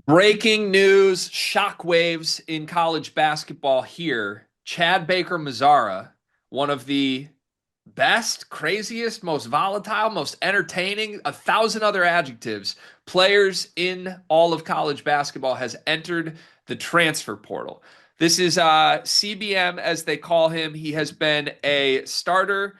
Breaking news, shockwaves in college basketball here. Chad Baker-Mazara, one of the best, craziest, most volatile, most entertaining, a thousand other adjectives, players in all of college basketball has entered the transfer portal. This is CBM, as they call him. He has been a starter.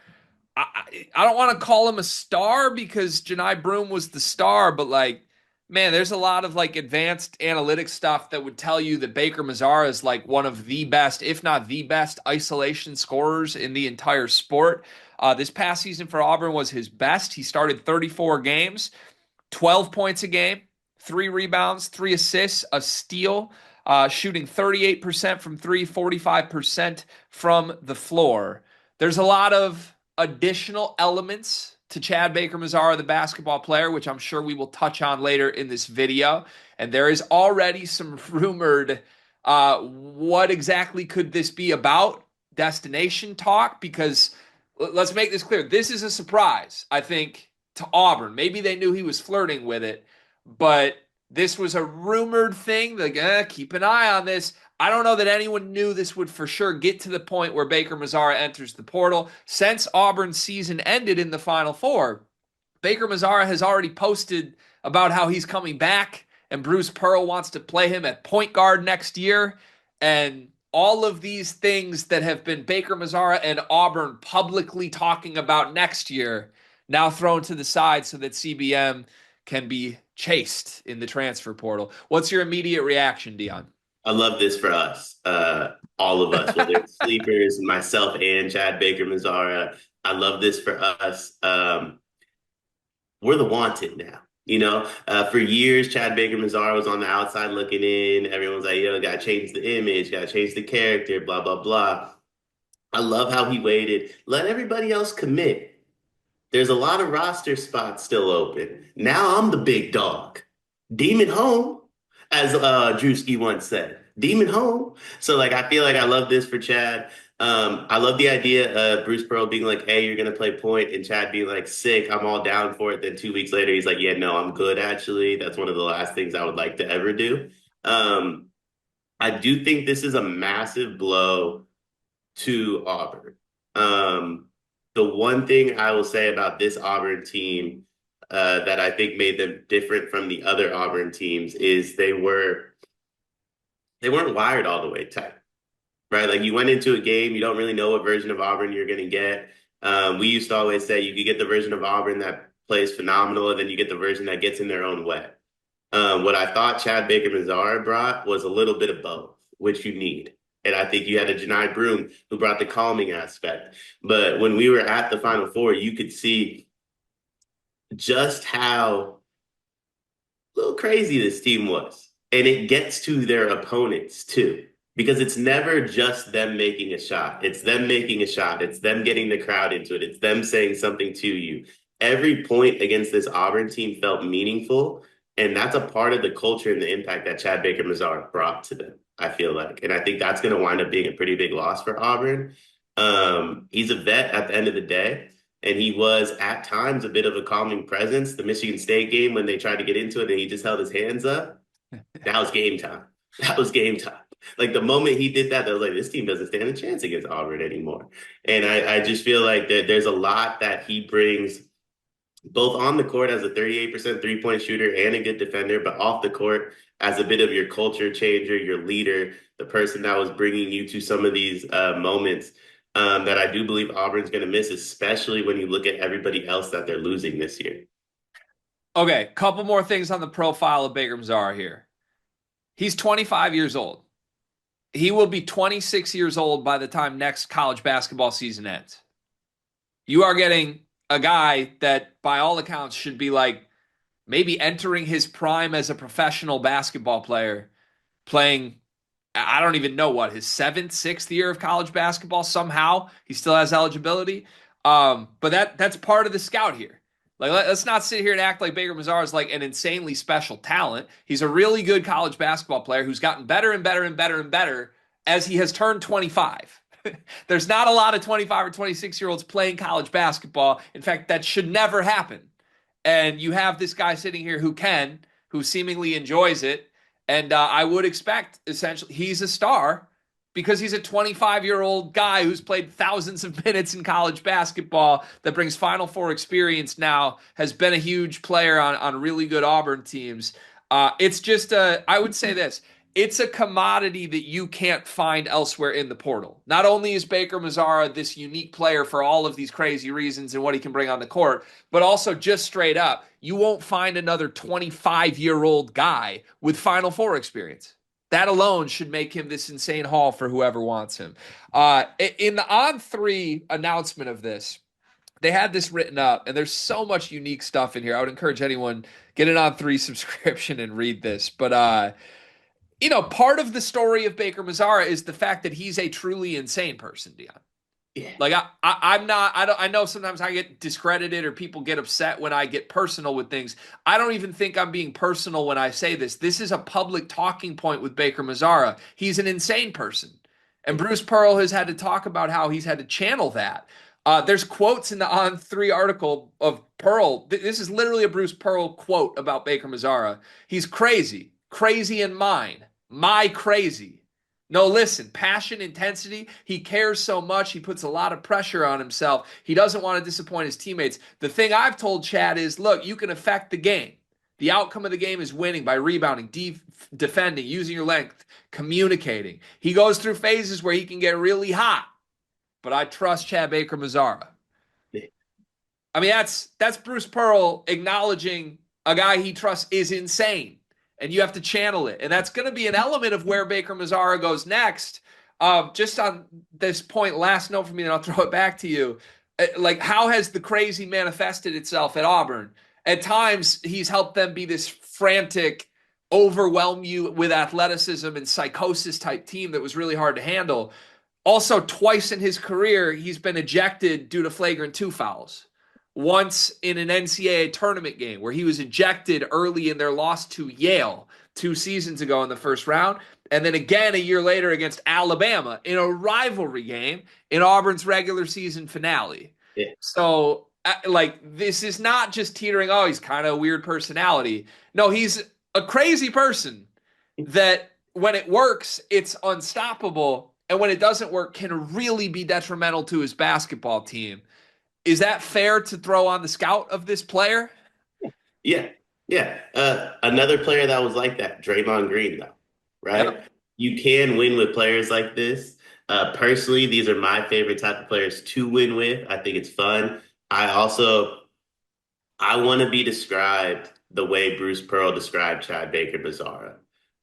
I don't want to call him a star because Janai Broom was the star, but like, man, there's a lot of like advanced analytics stuff that would tell you that Baker-Mazzara is like one of the best, if not the best, isolation scorers in the entire sport. This past season for Auburn was his best. He started 34 games, 12 points a game, 3 rebounds, 3 assists, a steal, shooting 38% from three, 45% from the floor. There's a lot of additional elements to Chad Baker-Mazzara, the basketball player, which I'm sure we will touch on later in this video. And there is already some rumored what exactly could this be about destination talk, because let's make this clear. This is a surprise, I think, to Auburn. Maybe they knew he was flirting with it, but this was a rumored thing. Like, keep an eye on this. I don't know that anyone knew this would for sure get to the point where Baker-Mazzara enters the portal. Since Auburn's season ended in the Final Four, Baker-Mazzara has already posted about how he's coming back, and Bruce Pearl wants to play him at point guard next year. And all of these things that have been Baker-Mazzara and Auburn publicly talking about next year now thrown to the side so that CBM can be chased in the transfer portal. What's your immediate reaction, Dion? I love this for us, all of us, whether it's sleepers, myself, and Chad Baker-Mazzara. I love this for us. We're the wanted now. For years, Chad Baker-Mazzara was on the outside looking in. Everyone's like, got to change the image, got to change the character, blah, blah, blah. I love how he waited. Let everybody else commit. There's a lot of roster spots still open. Now I'm the big dog. Demon home, as Drewski once said. Demon home. So like I feel like I love this for Chad. I love the idea of Bruce Pearl being like, hey, you're gonna play point, and Chad being like, sick, I'm all down for it. Then 2 weeks later, he's like, yeah, no, I'm good actually. That's one of the last things I would like to ever do. Um, I do think this is a massive blow to Auburn. The one thing I will say about this Auburn team that I think made them different from the other Auburn teams is they weren't wired all the way tight, right? Like you went into a game, you don't really know what version of Auburn you're going to get. We used to always say you could get the version of Auburn that plays phenomenal, and then you get the version that gets in their own way. What I thought Chad Baker-Mazzara brought was a little bit of both, which you need. And I think you had a Janai Broom who brought the calming aspect. But when we were at the Final Four, you could see just how a little crazy this team was. And it gets to their opponents too, because it's never just them making a shot. It's them making a shot. It's them getting the crowd into it. It's them saying something to you. Every point against this Auburn team felt meaningful. And that's a part of the culture and the impact that Chad Baker-Mazzara brought to them, I feel like. And I think that's going to wind up being a pretty big loss for Auburn. He's a vet at the end of the day. And he was at times a bit of a calming presence. The Michigan State game, when they tried to get into it and he just held his hands up, that was game time. That was game time. Like the moment he did that, I was like, this team doesn't stand a chance against Auburn anymore. And I just feel like that there's a lot that he brings both on the court as a 38% three-point shooter and a good defender, but off the court as a bit of your culture changer, your leader, the person that was bringing you to some of these moments that I do believe Auburn's going to miss, especially when you look at everybody else that they're losing this year. Okay, couple more things on the profile of Baker-Mazzara here. He's 25 years old. He will be 26 years old by the time next college basketball season ends. You are getting a guy that, by all accounts, should be like maybe entering his prime as a professional basketball player, playing, I don't even know what, his seventh, sixth year of college basketball. Somehow he still has eligibility. But that's part of the scout here. Like, let's not sit here and act like Baker-Mazzara is like an insanely special talent. He's a really good college basketball player who's gotten better and better and better and better as he has turned 25. There's not a lot of 25 or 26-year-olds playing college basketball. In fact, that should never happen. And you have this guy sitting here who seemingly enjoys it. And I would expect essentially he's a star because he's a 25-year-old guy who's played thousands of minutes in college basketball that brings Final Four experience now, has been a huge player on really good Auburn teams. It's just I would say this. It's a commodity that you can't find elsewhere in the portal. Not only is Baker-Mazzara this unique player for all of these crazy reasons and what he can bring on the court, but also just straight up, you won't find another 25-year-old guy with Final Four experience. That alone should make him this insane haul for whoever wants him. In the On3 announcement of this, they had this written up, and there's so much unique stuff in here. I would encourage anyone get an On3 subscription and read this. But part of the story of Baker-Mazzara is the fact that he's a truly insane person, Dion. Yeah. Like I'm not. I don't. I know sometimes I get discredited or people get upset when I get personal with things. I don't even think I'm being personal when I say this. This is a public talking point with Baker-Mazzara. He's an insane person, and Bruce Pearl has had to talk about how he's had to channel that. There's quotes in the On3 article of Pearl. This is literally a Bruce Pearl quote about Baker-Mazzara. He's crazy, crazy in mind, my crazy. No, listen, passion, intensity. He cares so much. He puts a lot of pressure on himself. He doesn't want to disappoint his teammates. The thing I've told Chad is, look, you can affect the game. The outcome of the game is winning by rebounding, defending, using your length, communicating. He goes through phases where he can get really hot, but I trust Chad Baker-Mazzara. I mean, that's Bruce Pearl acknowledging a guy he trusts is insane. And you have to channel it. And that's going to be an element of where Baker-Mazzara goes next. Just on this point, last note for me, and I'll throw it back to you. Like, how has the crazy manifested itself at Auburn? At times, he's helped them be this frantic, overwhelm you with athleticism and psychosis type team that was really hard to handle. Also, twice in his career, he's been ejected due to flagrant two fouls. Once in an NCAA tournament game where he was ejected early in their loss to Yale 2 seasons ago in the first round, and then again a year later against Alabama in a rivalry game in Auburn's regular season finale. Yeah. So, this is not just teetering, oh, he's kind of a weird personality. No, he's a crazy person that when it works, it's unstoppable. And when it doesn't work, can really be detrimental to his basketball team. Is that fair to throw on the scout of this player? Yeah. Yeah. Another player that was like that, Draymond Green, though, right? Yep. You can win with players like this. Personally, these are my favorite type of players to win with. I think it's fun. I want to be described the way Bruce Pearl described Chad Baker-Mazzara,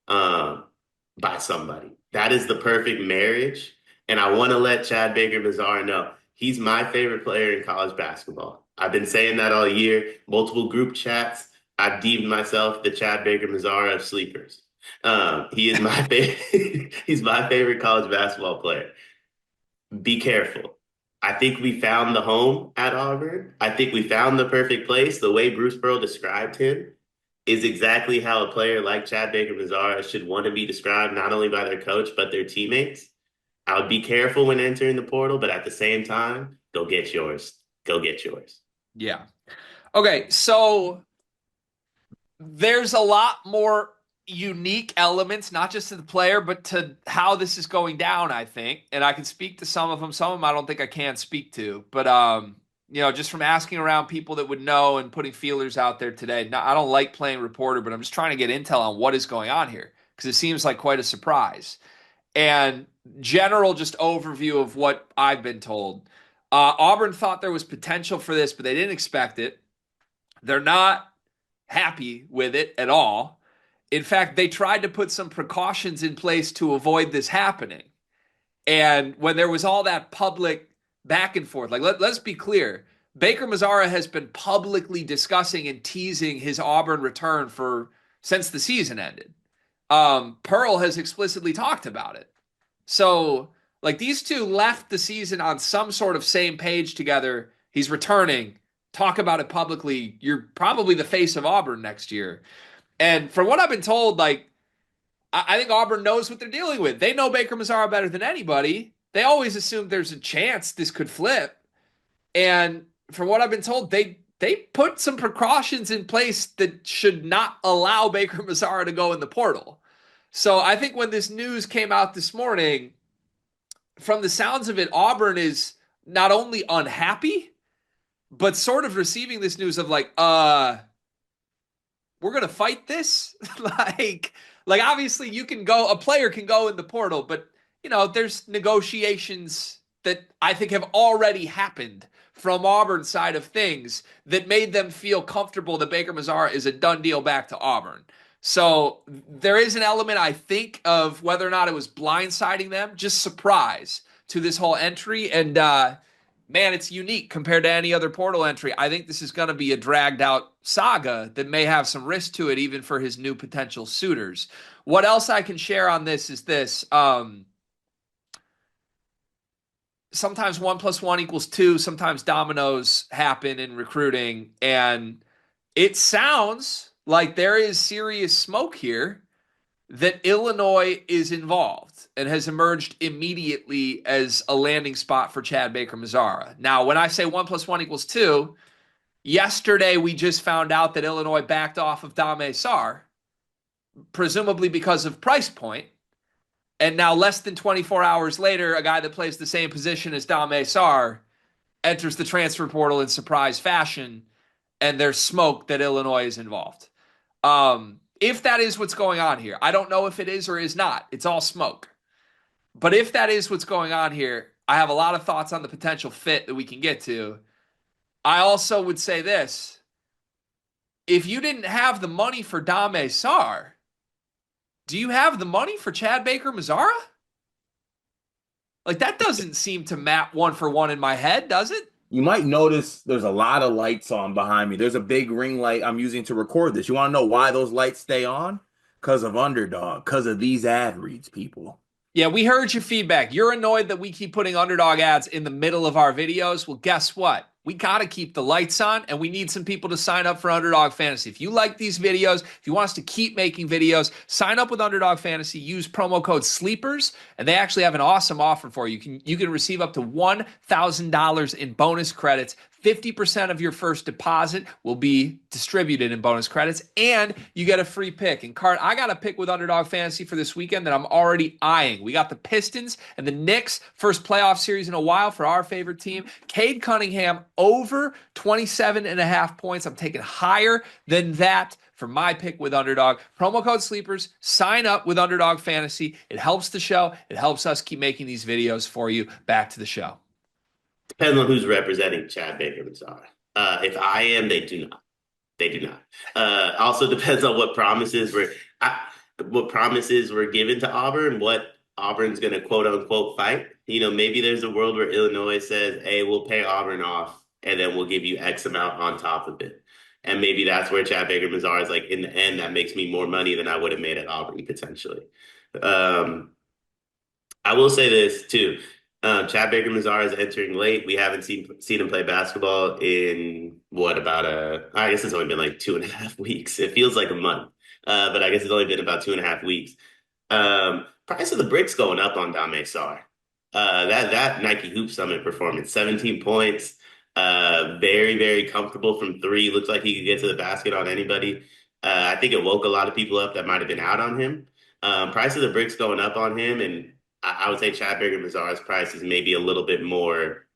by somebody. That is the perfect marriage. And I want to let Chad Baker-Mazzara know he's my favorite player in college basketball. I've been saying that all year, multiple group chats. I've deemed myself the Chad Baker-Mazzara of sleepers. He is my favorite. He's my favorite college basketball player. Be careful. I think we found the home at Auburn. I think we found the perfect place. The way Bruce Pearl described him is exactly how a player like Chad Baker-Mazzara should want to be described, not only by their coach, but their teammates. I would be careful when entering the portal, but at the same time, go get yours. Go get yours. Yeah. Okay, so there's a lot more unique elements, not just to the player, but to how this is going down, I think. And I can speak to some of them. Some of them I don't think I can speak to. But just from asking around people that would know and putting feelers out there today. Now, I don't like playing reporter, but I'm just trying to get intel on what is going on here because it seems like quite a surprise. And general just overview of what I've been told. Auburn thought there was potential for this, but they didn't expect it. They're not happy with it at all. In fact, they tried to put some precautions in place to avoid this happening. And when there was all that public back and forth, like let's be clear, Baker-Mazzara has been publicly discussing and teasing his Auburn return since the season ended. Pearl has explicitly talked about it. So, these two left the season on some sort of same page together. He's returning. Talk about it publicly. You're probably the face of Auburn next year. And from what I've been told, I think Auburn knows what they're dealing with. They know Baker-Mazzara better than anybody. They always assume there's a chance this could flip. And from what I've been told, they put some precautions in place that should not allow Baker-Mazzara to go in the portal. So I think when this news came out this morning, from the sounds of it, Auburn is not only unhappy, but sort of receiving this news of like, we're gonna fight this. like, like obviously you can go, a player can go in the portal, but there's negotiations that I think have already happened from Auburn's side of things that made them feel comfortable that Baker-Mazzara is a done deal back to Auburn. So there is an element, I think, of whether or not it was blindsiding them, just surprise to this whole entry. And man, it's unique compared to any other portal entry. I think this is going to be a dragged out saga that may have some risk to it, even for his new potential suitors. What else I can share on this is this. Sometimes 1+1 = 2. Sometimes dominoes happen in recruiting. And it sounds like there is serious smoke here that Illinois is involved and has emerged immediately as a landing spot for Chad Baker-Mazzara. Now, when I say 1+1 = 2, yesterday we just found out that Illinois backed off of Dame Sarr, presumably because of price point. And now, less than 24 hours later, a guy that plays the same position as Dame Sarr enters the transfer portal in surprise fashion, and there's smoke that Illinois is involved. If that is what's going on here, I don't know if it is or is not. It's all smoke. But if that is what's going on here, I have a lot of thoughts on the potential fit that we can get to. I also would say this. If you didn't have the money for Dame Sarr, do you have the money for Chad Baker-Mazzara? Like, that doesn't seem to map one for one in my head, does it? You might notice there's a lot of lights on behind me. There's a big ring light I'm using to record this. You want to know why those lights stay on? Because of Underdog, because of these ad reads, people. Yeah, we heard your feedback. You're annoyed that we keep putting Underdog ads in the middle of our videos. Well, guess what? We got to keep the lights on, and we need some people to sign up for Underdog Fantasy. If you like these videos, if you want us to keep making videos, sign up with Underdog Fantasy. Use promo code SLEEPERS, and they actually have an awesome offer for you. You can receive up to $1,000 in bonus credits. 50% of your first deposit will be distributed in bonus credits, and you get a free pick. And Cart, I got a pick with Underdog Fantasy for this weekend that I'm already eyeing. We got the Pistons and the Knicks, first playoff series in a while for our favorite team. Cade Cunningham over 27.5 points. I'm taking higher than that for my pick with Underdog. Promo code SLEEPERS. Sign up with Underdog Fantasy. It helps the show. It helps us keep making these videos for you. Back to the show. Depends on who's representing Chad Baker-Mazzara. If I am, they do not. They do not. Also depends on what promises were given to Auburn, what Auburn's going to quote unquote fight. Maybe there's a world where Illinois says, "Hey, we'll pay Auburn off, and then we'll give you X amount on top of it." And maybe that's where Chad Baker-Mazzara is like, in the end, that makes me more money than I would have made at Auburn potentially. I will say this too. Chad Baker-Mazzara is entering late. We haven't seen him play basketball in I guess it's only been like 2.5 weeks. It feels like a month, but I guess it's only been about 2.5 weeks. Price of the bricks going up on Dame Sarr. That Nike Hoop Summit performance, 17 points, very, very comfortable from three. Looks like he could get to the basket on anybody. I think it woke a lot of people up that might have been out on him. Price of the bricks going up on him, and I would say Chad Baker-Mazzara's price is maybe a little bit more,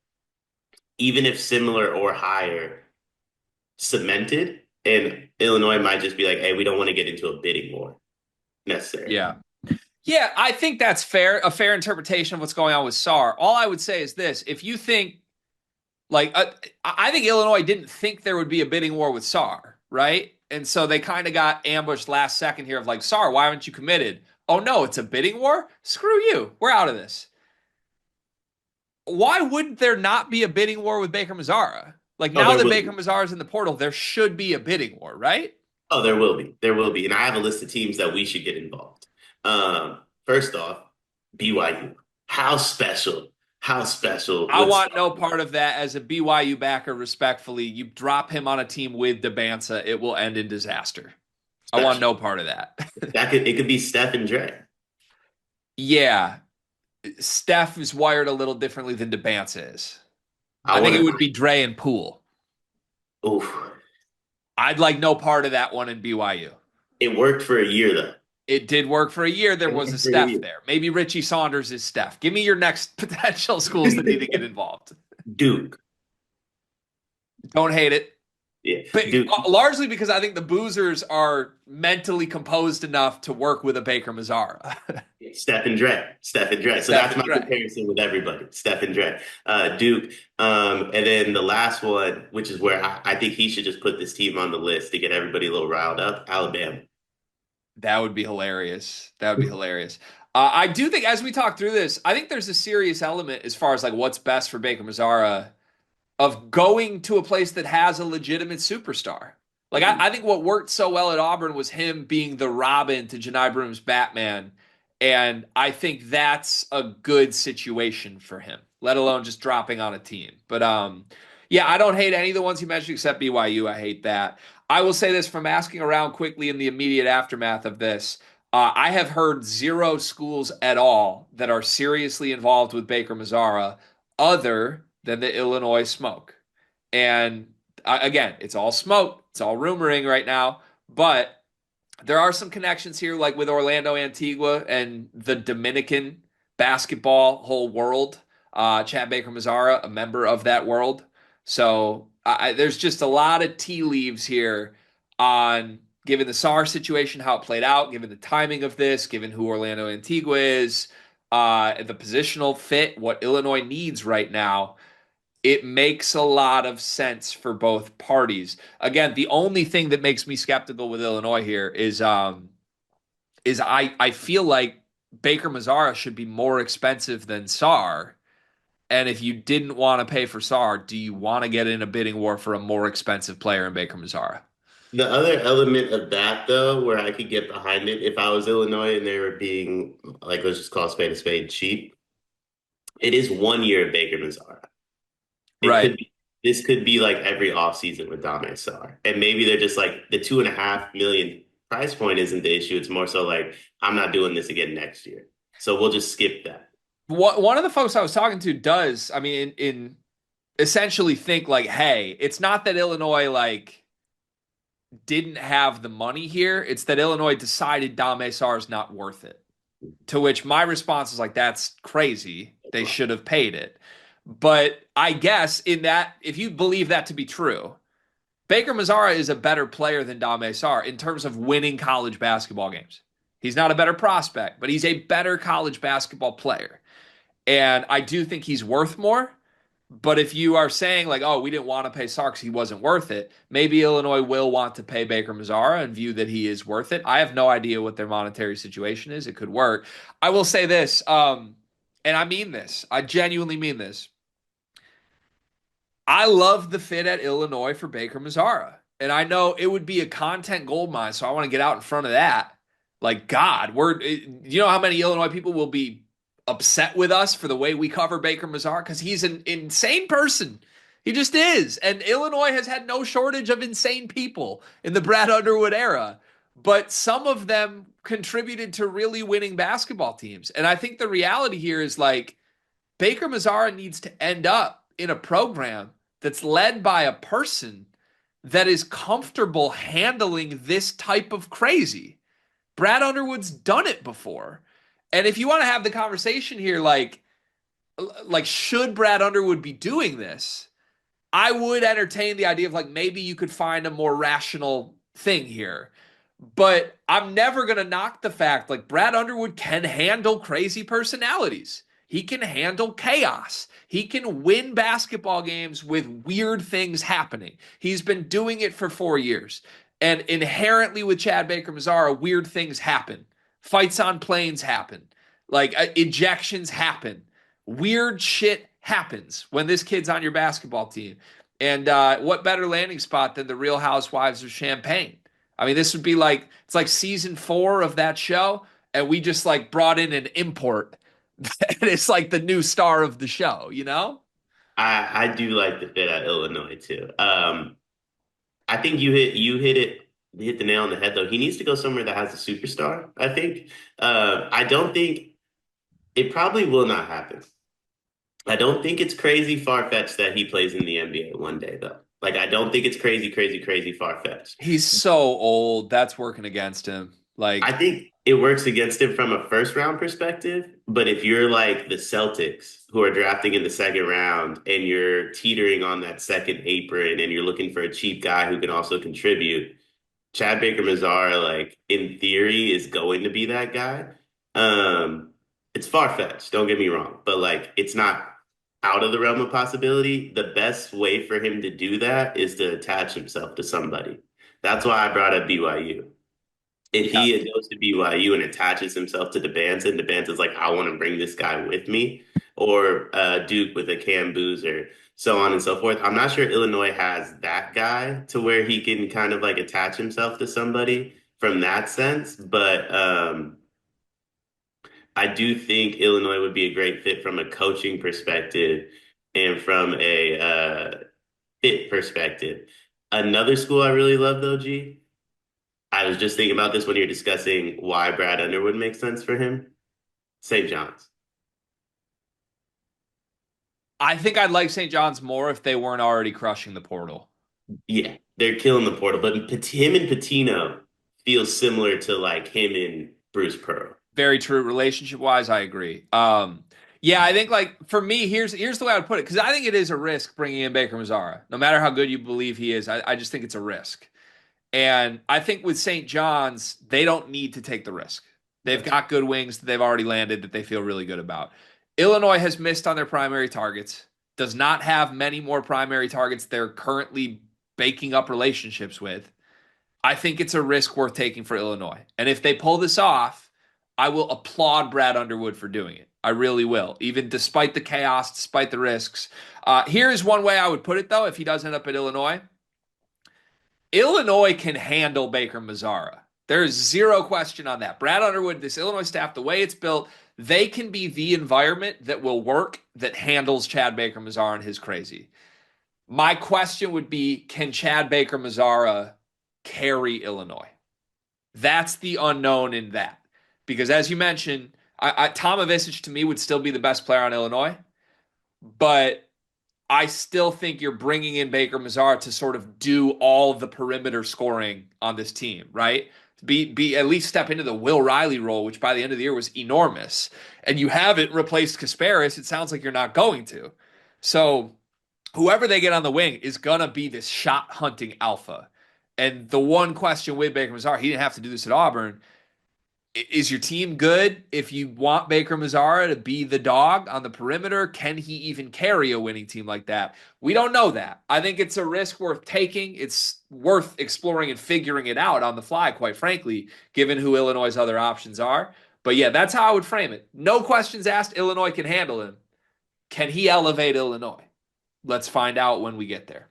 even if similar or higher, cemented. And Illinois might just be like, "Hey, we don't want to get into a bidding war necessarily." Yeah. Yeah, I think that's fair, a fair interpretation of what's going on with Sarr. All I would say is this. If you think, I think Illinois didn't think there would be a bidding war with Sarr, right? And so they kind of got ambushed last second here of like, Sarr, why haven't you committed? Oh, no, it's a bidding war? Screw you. We're out of this. Why would there not be a bidding war with Baker-Mazzara? Like, now that Baker-Mazzara's in the portal, there should be a bidding war, right? Oh, there will be. There will be. And I have a list of teams that we should get involved. First off, BYU. How special? How special? I want no part of that. As a BYU backer, respectfully, you drop him on a team with DeBanza, it will end in disaster. Special. I want no part of that. It could be Steph and Dre. Yeah. Steph is wired a little differently than DeBanza is. I think it would be Dre and Poole. Oof. I'd like no part of that one in BYU. It worked for a year, though. It did work for a year. There It was a worked for a Steph year. there. Maybe Richie Saunders is Steph. Give me your next potential schools that need to get involved. Duke. Don't hate it. Yeah, But Duke. largely because I think the Boozers are mentally composed enough to work with a Baker-Mazzara. Steph and Dre. Steph and Dre. So Steph that's and my Dre. comparison with everybody. Steph and Dre. Duke. And then the last one, which is where I think he should just put this team on the list to get everybody a little riled up. Alabama. That would be hilarious. That would be hilarious. I do think as we talk through this, I think there's a serious element as far as like what's best for Baker-Mazzara of going to a place that has a legitimate superstar. Like I think what worked so well at Auburn was him being the Robin to Janai Broom's Batman. And I think that's a good situation for him, let alone just dropping on a team. But yeah, I don't hate any of the ones you mentioned except BYU. I hate that. I will say this from asking around quickly in the immediate aftermath of this. I have heard zero schools at all that are seriously involved with Baker-Mazzara other than the Illinois smoke. And again, it's all smoke, it's all rumoring right now, but there are some connections here, like with Orlando Antigua and the Dominican basketball whole world. Chad Baker-Mazara, a member of that world. So there's just a lot of tea leaves here on given the SAR situation, how it played out, given the timing of this, given who Orlando Antigua is, the positional fit, what Illinois needs right now. It makes a lot of sense for both parties. Again, the only thing that makes me skeptical with Illinois here is I feel like Baker-Mazzara should be more expensive than SAR. And if you didn't want to pay for SAR, do you want to get in a bidding war for a more expensive player in Baker-Mazzara? The other element of that, though, where I could get behind it, if I was Illinois and they were being, like, let's just call a spade cheap, it is 1 year of Baker-Mazzara. It Right. could be, this could be like every offseason with Dame Sar. And maybe they're just like the 2.5 million price point isn't the issue. It's more so like, I'm not doing this again next year. So we'll just skip that. One of the folks I was talking to does, I mean, in essentially think like, hey, it's not that Illinois like didn't have the money here. It's that Illinois decided Dame Sar is not worth it. To which my response is like, that's crazy. They should have paid it. But I guess in that, if you believe that to be true, Baker-Mazzara is a better player than Dame Sar in terms of winning college basketball games. He's not a better prospect, but he's a better college basketball player. And I do think he's worth more. But if you are saying like, oh, we didn't want to pay Sar because he wasn't worth it, maybe Illinois will want to pay Baker-Mazzara and view that he is worth it. I have no idea what their monetary situation is. It could work. I will say this, and I mean this. I genuinely mean this. I love the fit at Illinois for Baker-Mazzara. And I know it would be a content gold mine, so I want to get out in front of that. Like, God, you know how many Illinois people will be upset with us for the way we cover Baker-Mazzara? Because he's an insane person. He just is. And Illinois has had no shortage of insane people in the Brad Underwood era. But some of them contributed to really winning basketball teams. And I think the reality here is like Baker-Mazzara needs to end up in a program that's led by a person that is comfortable handling this type of crazy. Brad Underwood's done it before. And if you want to have the conversation here, like should Brad Underwood be doing this? I would entertain the idea of like maybe you could find a more rational thing here. But I'm never going to knock the fact like Brad Underwood can handle crazy personalities. He can handle chaos. He can win basketball games with weird things happening. He's been doing it for 4 years. And inherently with Chad Baker-Mazzara, weird things happen. Fights on planes happen. Like ejections happen. Weird shit happens when this kid's on your basketball team. And what better landing spot than the Real Housewives of Champaign? I mean, this would be like, it's like season 4 of that show. And we just like brought in an import. And it's like the new star of the show, you know? I do like the fit at Illinois too. I think you hit the nail on the head though. He needs to go somewhere that has a superstar, I think. I don't think it probably will not happen. I don't think it's crazy far-fetched that he plays in the NBA one day though. Like I don't think it's crazy far-fetched. He's so old. That's working against him. I Like, think it works against him from a first round perspective, but if you're like the Celtics who are drafting in the second round and you're teetering on that second apron and you're looking for a cheap guy who can also contribute, Chad Baker-Mazzara, like in theory, is going to be that guy. Um, it's far-fetched, don't get me wrong, but like it's not out of the realm of possibility. The best way for him to do that is to attach himself to somebody. That's why I brought up BYU. If yeah, he goes to BYU and attaches himself to DeBanton is like, I want to bring this guy with me, or Duke with a Cam Boozer, so on and so forth. I'm not sure Illinois has that guy to where he can kind of like attach himself to somebody from that sense, but I do think Illinois would be a great fit from a coaching perspective and from a fit perspective. Another school I really love, though, G. I was just thinking about this when you're discussing why Brad Underwood makes sense for him. St. John's. I think I'd like St. John's more if they weren't already crushing the portal. Yeah, they're killing the portal, but him and Patino feels similar to like him and Bruce Pearl. Very true. Relationship wise, I agree. Yeah, I think like for me, here's the way I would put it because I think it is a risk bringing in Baker-Mazzara. No matter how good you believe he is, I just think it's a risk. And I think with St. John's, they don't need to take the risk. They've Yes. got good wings that they've already landed that they feel really good about. Illinois has missed on their primary targets, does not have many more primary targets they're currently baking up relationships with. I think it's a risk worth taking for Illinois. And if they pull this off, I will applaud Brad Underwood for doing it. I really will, even despite the chaos, despite the risks. Here is one way I would put it, though, if he does end up at Illinois. Illinois can handle Baker-Mazzara. There is zero question on that. Brad Underwood, this Illinois staff, the way it's built, they can be the environment that will work that handles Chad Baker-Mazzara and his crazy. My question would be, can Chad Baker-Mazzara carry Illinois? That's the unknown in that. Because as you mentioned, Tom Ivisic to me would still be the best player on Illinois, but I still think you're bringing in Baker-Mazzara to sort of do all the perimeter scoring on this team, right? Be at least step into the Will Riley role, which by the end of the year was enormous. And you haven't replaced Kasparis. It sounds like you're not going to. So whoever they get on the wing is gonna be this shot hunting alpha. And the one question with Baker-Mazzara, he didn't have to do this at Auburn. Is your team good if you want Baker-Mazzara to be the dog on the perimeter? Can he even carry a winning team like that? We don't know that. I think it's a risk worth taking. It's worth exploring and figuring it out on the fly, quite frankly, given who Illinois' other options are. But yeah, that's how I would frame it. No questions asked. Illinois can handle him. Can he elevate Illinois? Let's find out when we get there.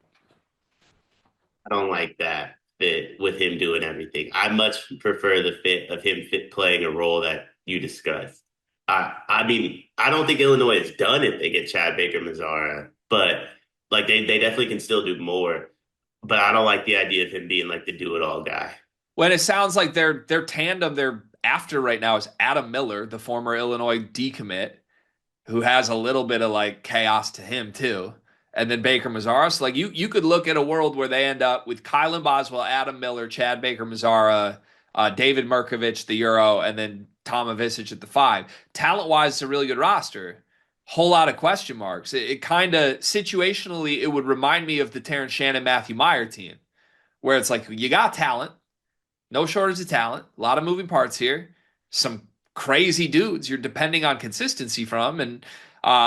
I don't like that fit with him doing everything. I much prefer the fit of him fit playing a role that you discussed. I mean, I don't think Illinois is done if they get Chad Baker-Mazzara, but like they definitely can still do more. But I don't like the idea of him being like the do-it-all guy. When it sounds like their tandem they're after right now is Adam Miller, the former Illinois decommit, who has a little bit of like chaos to him too. And then Baker-Mazzara. So like you could look at a world where they end up with Kylan Boswell, Adam Miller, Chad Baker-Mazzara, David Merkovich, the Euro, and then Tom Ivisic at the five. Talent wise, it's a really good roster. Whole lot of question marks. It kind of situationally, it would remind me of the Terrence Shannon, Matthew Meyer team, where it's like you got talent, no shortage of talent, a lot of moving parts here, some crazy dudes you're depending on consistency from. And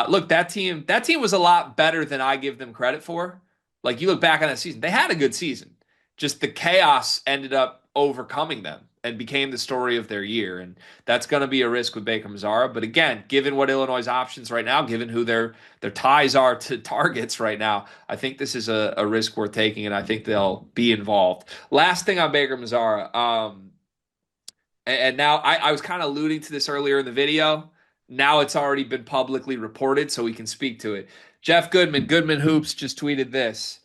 look, that team was a lot better than I give them credit for. Like you look back on that season, they had a good season. Just the chaos ended up overcoming them and became the story of their year. And that's going to be a risk with Baker-Mazzara. But again, given what Illinois' options right now, given who their ties are to targets right now, I think this is a risk worth taking, and I think they'll be involved. Last thing on Baker-Mazzara, and now I was kind of alluding to this earlier in the video. Now it's already been publicly reported, so we can speak to it. Jeff Goodman, Goodman Hoops, just tweeted this.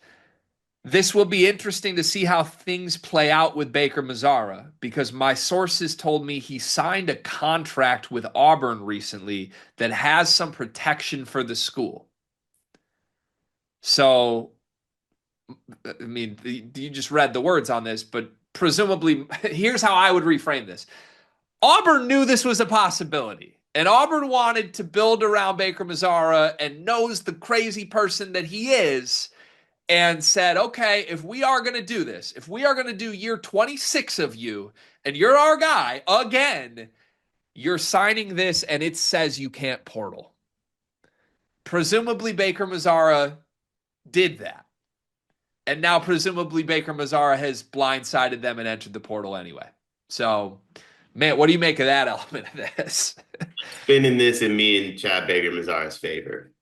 This will be interesting to see how things play out with Baker-Mazzara because my sources told me he signed a contract with Auburn recently that has some protection for the school. So, I mean, you just read the words on this, but presumably, here's how I would reframe this. Auburn knew this was a possibility, and Auburn wanted to build around Baker-Mazzara and knows the crazy person that he is, and said, okay, if we are going to do this, if we are going to do year 26 of you, and you're our guy again, you're signing this, and it says you can't portal. Presumably Baker-Mazzara did that. And now presumably Baker-Mazzara has blindsided them and entered the portal anyway. So, man, what do you make of that element of this? Spinning this in me and Chad Baker-Mazzara's favor.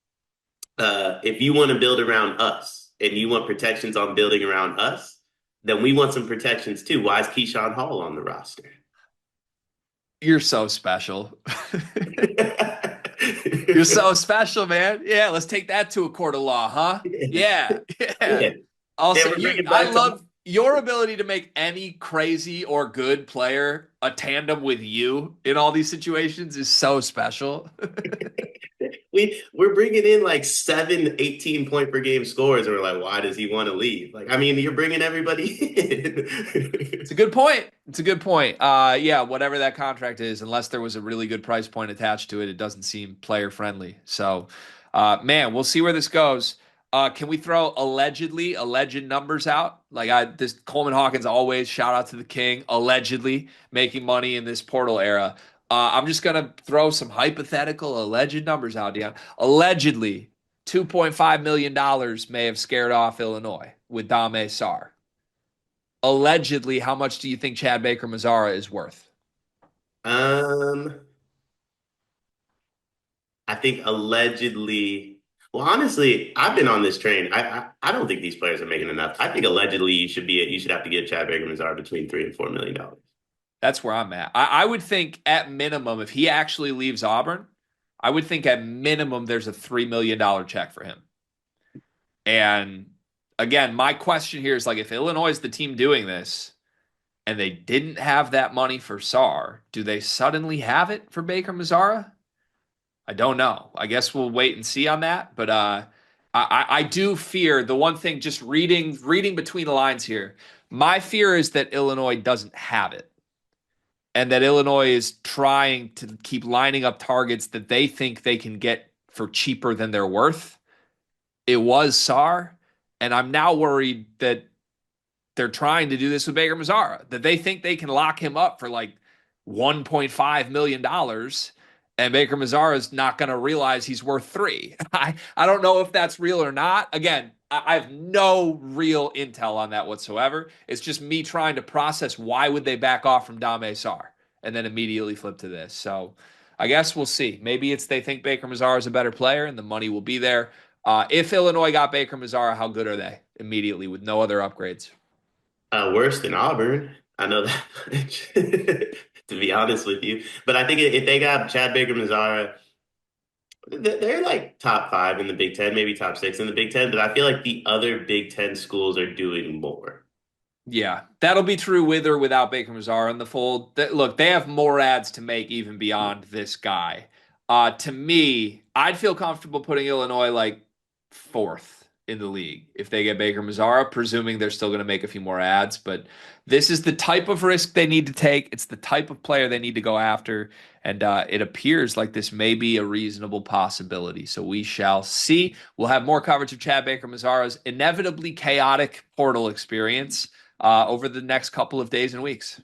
If you want to build around us and you want protections on building around us, then we want some protections too. Why is Keyshawn Hall on the roster? You're so special. You're so special, man. Yeah, let's take that to a court of law, huh? Yeah. Yeah. Also, Yeah, I love your ability to make any crazy or good player a tandem with you in all these situations is so special. We're bringing in like 18-point per game scores, and we're like, why does he want to leave? Like, I mean, you're bringing everybody in. It's a good point. It's a good point. Yeah, whatever that contract is, unless there was a really good price point attached to it, it doesn't seem player friendly. So, man, we'll see where this goes. Can we throw alleged numbers out? Like this Coleman Hawkins always shout out to the king, allegedly making money in this portal era. I'm just gonna throw some hypothetical alleged numbers out, Dion. Allegedly, $2.5 million may have scared off Illinois with Dame Sarr. Allegedly, how much do you think Chad Baker-Mazzara is worth? I think allegedly. Well, honestly, I've been on this train. I don't think these players are making enough. I think allegedly you should have to give Chad Baker-Mazzara between $3 and $4 million. That's where I'm at. I would think at minimum, if he actually leaves Auburn, I would think at minimum there's a $3 million check for him. And again, my question here is like, if Illinois is the team doing this and they didn't have that money for Sarr, do they suddenly have it for Baker-Mazzara? I don't know. I guess we'll wait and see on that. But I do fear the one thing, just reading between the lines here, my fear is that Illinois doesn't have it. And that Illinois is trying to keep lining up targets that they think they can get for cheaper than they're worth. It was Sarr, and I'm now worried that they're trying to do this with Baker-Mazzara, that they think they can lock him up for like $1.5 million, and Baker-Mazzara is not going to realize he's worth $3. I don't know if that's real or not. Again, I have no real intel on that whatsoever. It's just me trying to process why would they back off from Dame Sarr and then immediately flip to this. So I guess we'll see. Maybe it's they think Baker-Mazzara is a better player and the money will be there. If Illinois got Baker-Mazzara, how good are they immediately with no other upgrades? Worse than Auburn. I know that much, to be honest with you. But I think if they got Chad Baker-Mazzara, they're like top 5 in the Big Ten, maybe top 6 in the Big Ten. But I feel like the other Big Ten schools are doing more. Yeah, that'll be true with or without Baker-Mazzara in the fold. Look, they have more ads to make even beyond this guy. To me, I'd feel comfortable putting Illinois like 4th in the league if they get Baker-Mazzara, presuming they're still going to make a few more ads. But this is the type of risk they need to take. It's the type of player they need to go after. And it appears like this may be a reasonable possibility. So we shall see. We'll have more coverage of Chad Baker-Mazzara's inevitably chaotic portal experience over the next couple of days and weeks.